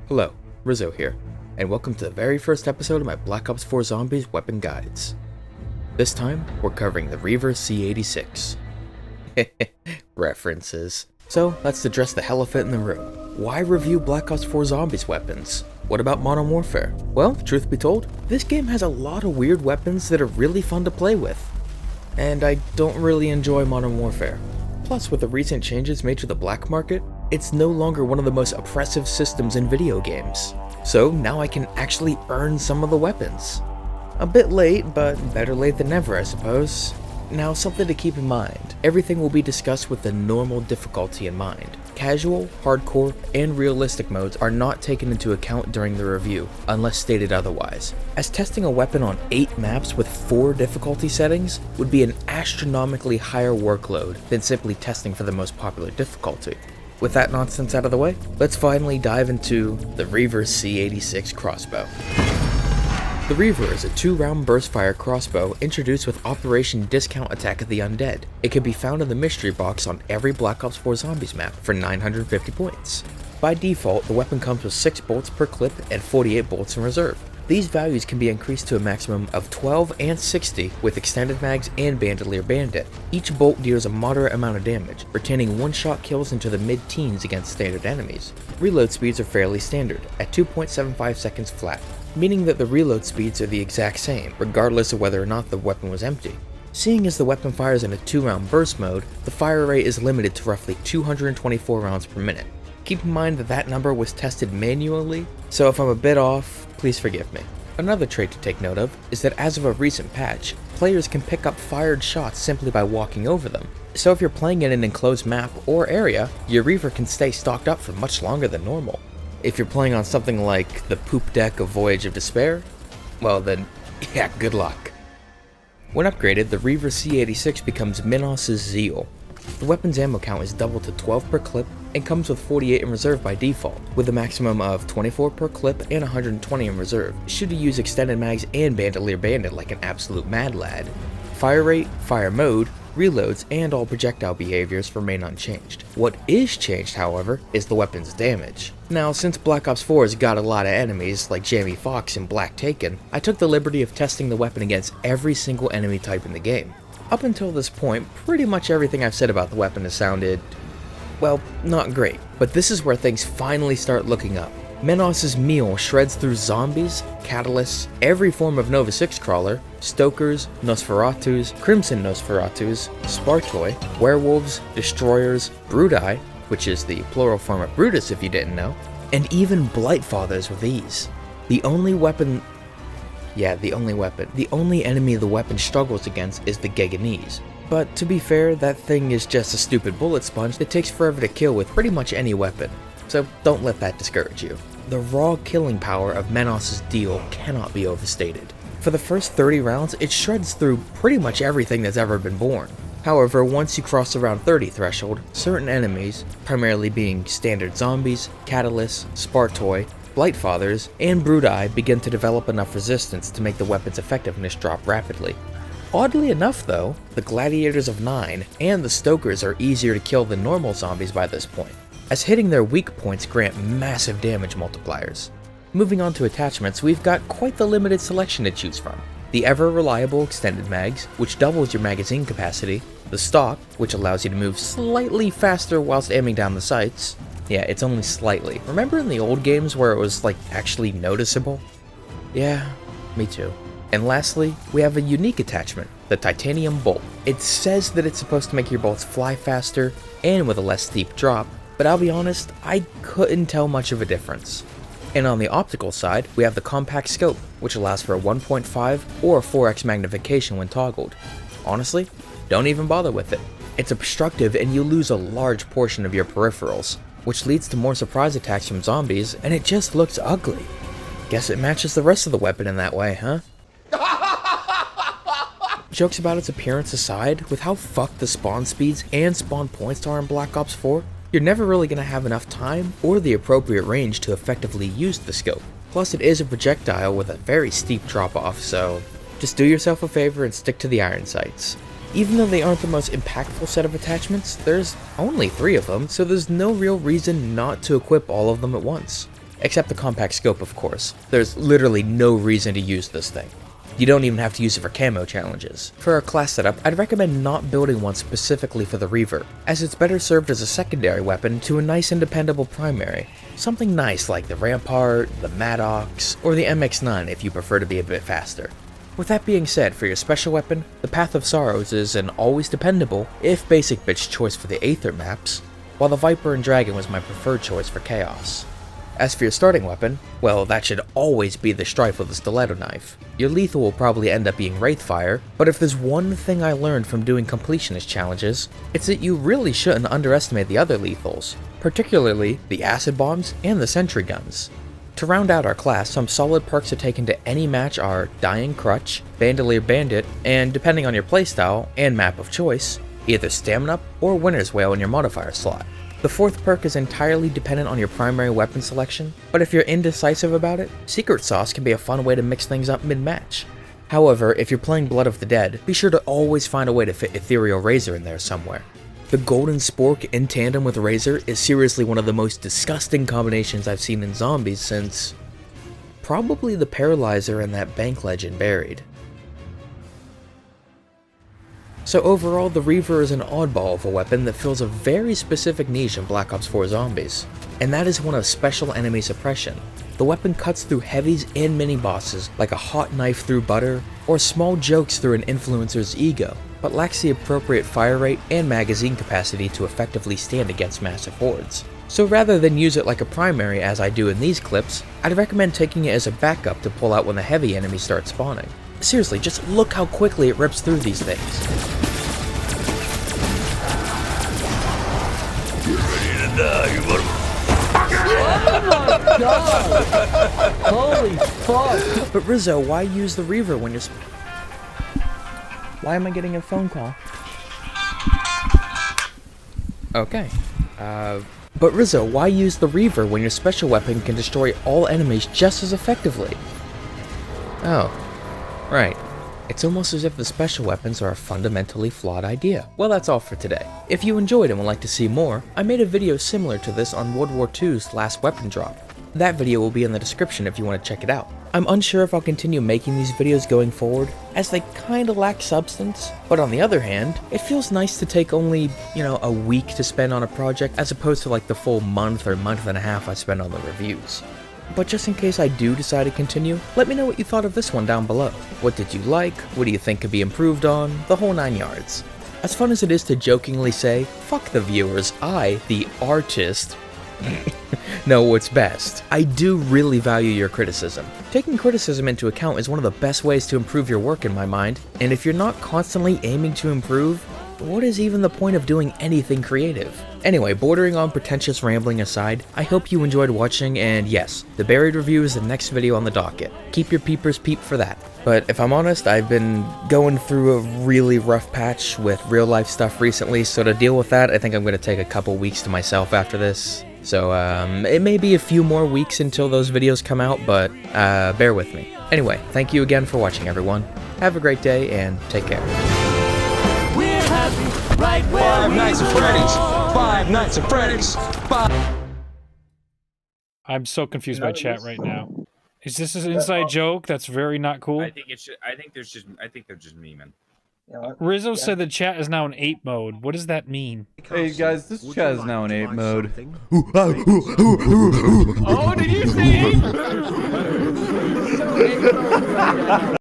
Hello, Rizzo here, and welcome to the very first episode of my Black Ops 4 Zombies weapon guides. This time, we're covering the Reaver C86. References. So, let's address the elephant in the room. Why review Black Ops 4 Zombies weapons? What about Modern Warfare? Well, truth be told, this game has a lot of weird weapons that are really fun to play with. And I don't really enjoy Modern Warfare. Plus, with the recent changes made to the black market, it's no longer one of the most oppressive systems in video games. So now I can actually earn some of the weapons. A bit late, but better late than never, I suppose. Now, something to keep in mind. Everything will be discussed with the normal difficulty in mind. Casual, hardcore, and realistic modes are not taken into account during the review, unless stated otherwise, as testing a weapon on 8 maps with 4 difficulty settings would be an astronomically higher workload than simply testing for the most popular difficulty. With that nonsense out of the way, let's finally dive into the Reaver C86 crossbow. The Reaver is a 2-round burst-fire crossbow introduced with Operation Discount Attack of the Undead. It can be found in the mystery box on every Black Ops 4 Zombies map for 950 points. By default, the weapon comes with 6 bolts per clip and 48 bolts in reserve. These values can be increased to a maximum of 12 and 60 with extended mags and Bandolier Bandit. Each bolt deals a moderate amount of damage, retaining one-shot kills into the mid-teens against standard enemies. Reload speeds are fairly standard, at 2.75 seconds flat, meaning that the reload speeds are the exact same, regardless of whether or not the weapon was empty. Seeing as the weapon fires in a 2-round burst mode, the fire rate is limited to roughly 224 rounds per minute. Keep in mind that that number was tested manually, so if I'm a bit off, please forgive me. Another trait to take note of is that as of a recent patch, players can pick up fired shots simply by walking over them. So if you're playing in an enclosed map or area, your Reaver can stay stocked up for much longer than normal. If you're playing on something like the poop deck of Voyage of Despair, well then, yeah, good luck. When upgraded, the Reaver C86 becomes Minos' Zeal. The weapon's ammo count is doubled to 12 per clip and comes with 48 in reserve by default, with a maximum of 24 per clip and 120 in reserve, should you use extended mags and Bandolier Bandit like an absolute mad lad. Fire rate, fire mode, reloads, and all projectile behaviors remain unchanged. What is changed, however, is the weapon's damage. Now, since Black Ops 4 has got a lot of enemies, like Jamie Foxx and Black Taken, I took the liberty of testing the weapon against every single enemy type in the game. Up until this point, pretty much everything I've said about the weapon has sounded, well, not great, but this is where things finally start looking up. Minos' meal shreds through zombies, catalysts, every form of Nova 6 crawler, Stokers, Nosferatus, Crimson Nosferatus, Spartoi, werewolves, destroyers, Brudi, which is the plural form of Brutus if you didn't know, and even Blightfathers with ease. The only enemy the weapon struggles against is the Geganese. But to be fair, that thing is just a stupid bullet sponge that takes forever to kill with pretty much any weapon, so don't let that discourage you. The raw killing power of Minos' deal cannot be overstated. For the first 30 rounds, it shreds through pretty much everything that's ever been born. However, once you cross around 30 threshold, certain enemies, primarily being standard zombies, catalysts, Spartoi, Blightfathers, and Brudi begin to develop enough resistance to make the weapon's effectiveness drop rapidly. Oddly enough though, the Gladiators of 9 and the Stokers are easier to kill than normal zombies by this point, as hitting their weak points grant massive damage multipliers. Moving on to attachments, we've got quite the limited selection to choose from. The ever-reliable extended mags, which doubles your magazine capacity, the stock, which allows you to move slightly faster whilst aiming down the sights. Yeah, it's only slightly. Remember in the old games where it was like actually noticeable? Yeah, me too. And lastly, we have a unique attachment, the titanium bolt. It says that it's supposed to make your bolts fly faster and with a less steep drop, but I'll be honest, I couldn't tell much of a difference. And on the optical side, we have the compact scope, which allows for a 1.5 or a 4x magnification when toggled. Honestly, don't even bother with it. It's obstructive and you lose a large portion of your peripherals, which leads to more surprise attacks from zombies, and it just looks ugly. Guess it matches the rest of the weapon in that way, huh? Jokes about its appearance aside, with how fucked the spawn speeds and spawn points are in Black Ops 4, you're never really going to have enough time or the appropriate range to effectively use the scope. Plus it is a projectile with a very steep drop off, so just do yourself a favor and stick to the iron sights. Even though they aren't the most impactful set of attachments, there's only 3 of them, so there's no real reason not to equip all of them at once. except the compact scope of course. There's literally no reason to use this thing. You don't even have to use it for camo challenges. For a class setup, I'd recommend not building one specifically for the Reaver, as it's better served as a secondary weapon to a nice and dependable primary. Something nice like the Rampart, the Maddox, or the MX-9 if you prefer to be a bit faster. With that being said, for your special weapon, the Path of Sorrows is an always dependable, if basic bitch choice for the Aether maps, while the Viper and Dragon was my preferred choice for Chaos. As for your starting weapon, well, that should always be the Strife with a stiletto knife. Your lethal will probably end up being Wraithfire, but if there's one thing I learned from doing completionist challenges, it's that you really shouldn't underestimate the other lethals, particularly the acid bombs and the sentry guns. To round out our class, some solid perks to take into any match are Dying Crutch, Bandolier Bandit, and depending on your playstyle and map of choice, either Stamina or Winner's Wail in your modifier slot. The fourth perk is entirely dependent on your primary weapon selection, but if you're indecisive about it, Secret Sauce can be a fun way to mix things up mid-match. However, if you're playing Blood of the Dead, be sure to always find a way to fit Ethereal Razor in there somewhere. The Golden Spork in tandem with Razor is seriously one of the most disgusting combinations I've seen in Zombies since probably the Paralyzer and that Bank Legend Buried. So overall, the Reaver is an oddball of a weapon that fills a very specific niche in Black Ops 4 Zombies, and that is one of special enemy suppression. The weapon cuts through heavies and mini-bosses like a hot knife through butter, or small jokes through an influencer's ego, but lacks the appropriate fire rate and magazine capacity to effectively stand against massive hordes. So rather than use it like a primary as I do in these clips, I'd recommend taking it as a backup to pull out when the heavy enemies start spawning. Seriously, just look how quickly it rips through these things. Oh my god! Holy fuck! But Rizzo, why use the Reaver when you're Why am I getting a phone call? Okay. But Rizzo, why use the Reaver when your special weapon can destroy all enemies just as effectively? Oh. Right. It's almost as if the special weapons are a fundamentally flawed idea. Well, that's all for today. If you enjoyed and would like to see more, I made a video similar to this on World War II's last weapon drop. That video will be in the description if you want to check it out. I'm unsure if I'll continue making these videos going forward, as they kinda lack substance, but on the other hand, it feels nice to take only, a week to spend on a project as opposed to like the full month or month and a half I spend on the reviews. But just in case I do decide to continue, let me know what you thought of this one down below. What did you like? What do you think could be improved on? The whole 9 yards. As fun as it is to jokingly say, fuck the viewers, I, the artist, know what's best. I do really value your criticism. Taking criticism into account is one of the best ways to improve your work in my mind, and if you're not constantly aiming to improve, what is even the point of doing anything creative? Anyway, bordering on pretentious rambling aside, I hope you enjoyed watching, and yes, the Buried review is the next video on the docket. Keep your peepers peeped for that. But if I'm honest, I've been going through a really rough patch with real life stuff recently, so to deal with that, I think I'm going to take a couple weeks to myself after this. So it may be a few more weeks until those videos come out, but bear with me. Anyway, thank you again for watching, everyone. Have a great day, and take care. Right where Five Nights at Freddy's. Five Nights at Freddy's. I'm so confused by chat right now. Is this an inside joke? That's very not cool. I think they're just memeing. Rizzo said the chat is now in 8 mode. What does that mean? Hey guys, this chat is now in 8 mode. Oh, did you say 8?